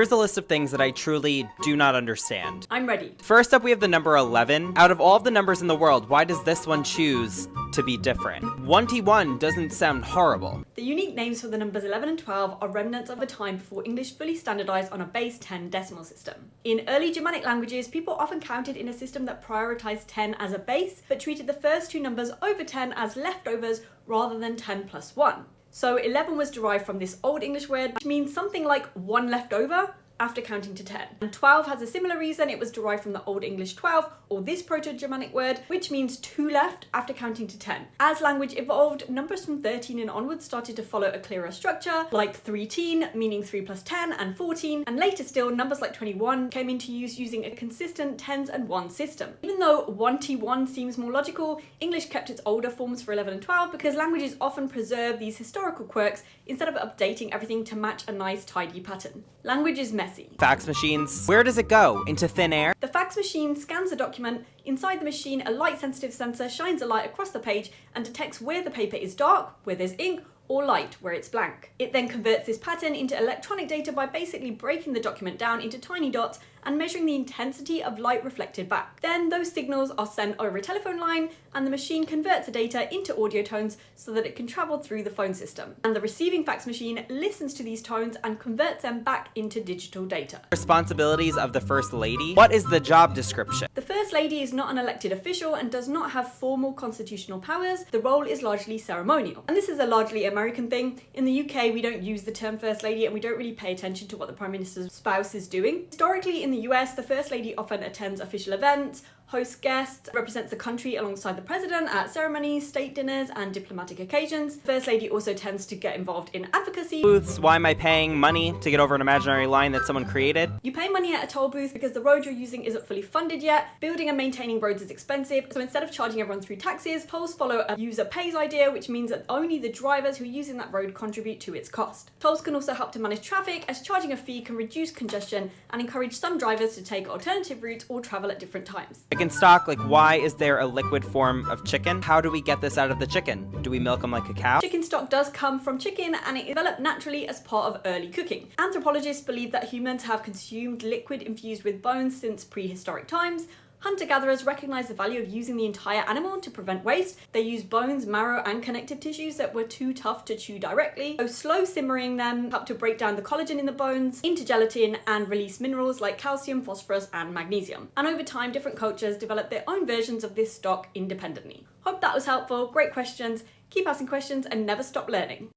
Here's a list of things that I truly do not understand. I'm ready. First up, we have the number 11. Out of all of the numbers in the world, why does this one choose to be different? 1T1 doesn't sound horrible. The unique names for the numbers 11 and 12 are remnants of a time before English fully standardized on a base 10 decimal system. In early Germanic languages, people often counted in a system that prioritized 10 as a base, but treated the first two numbers over 10 as leftovers rather than 10 plus 1. So 11 was derived from this Old English word, which means something like one left over after counting to 10. And 12 has a similar reason. It was derived from the Old English 12, or this Proto-Germanic word, which means two left after counting to 10. As language evolved, numbers from 13 and onwards started to follow a clearer structure, like 13, meaning 3 plus 10, and 14, and later still, numbers like 21 came into use using a consistent tens and ones system. Even though 1T1 seems more logical, English kept its older forms for 11 and 12 because languages often preserve these historical quirks instead of updating everything to match a nice tidy pattern. Language is messy. Fax machines, where does it go? Into thin air? The fax machine scans the document. Inside the machine, a light-sensitive sensor shines a light across the page and detects where the paper is dark, where there's ink, or light where it's blank. It then converts this pattern into electronic data by basically breaking the document down into tiny dots and measuring the intensity of light reflected back. Then those signals are sent over a telephone line and the machine converts the data into audio tones so that it can travel through the phone system. And the receiving fax machine listens to these tones and converts them back into digital data. Responsibilities of the First Lady? What is the job description? The First Lady is not an elected official and does not have formal constitutional powers. The role is largely ceremonial. And this is a largely American thing. In the UK, we don't use the term First Lady and we don't really pay attention to what the Prime Minister's spouse is doing. Historically, in the US, the First Lady often attends official events, hosts guests, represents the country alongside the president at ceremonies, state dinners, and diplomatic occasions. First Lady also tends to get involved in advocacy. Booths, why am I paying money to get over an imaginary line that someone created? You pay money at a toll booth because the road you're using isn't fully funded yet. Building and maintaining roads is expensive, so instead of charging everyone through taxes, tolls follow a user pays idea, which means that only the drivers who are using that road contribute to its cost. Tolls can also help to manage traffic, as charging a fee can reduce congestion and encourage some drivers to take alternative routes or travel at different times. Chicken stock, like why is there a liquid form of chicken? How do we get this out of the chicken? Do we milk them like a cow? Chicken stock does come from chicken and it developed naturally as part of early cooking. Anthropologists believe that humans have consumed liquid infused with bones since prehistoric times. Hunter-gatherers recognize the value of using the entire animal to prevent waste. They use bones, marrow, and connective tissues that were too tough to chew directly. So slow simmering them helped to break down the collagen in the bones into gelatin and release minerals like calcium, phosphorus, and magnesium. And over time, different cultures developed their own versions of this stock independently. Hope that was helpful. Great questions. Keep asking questions and never stop learning.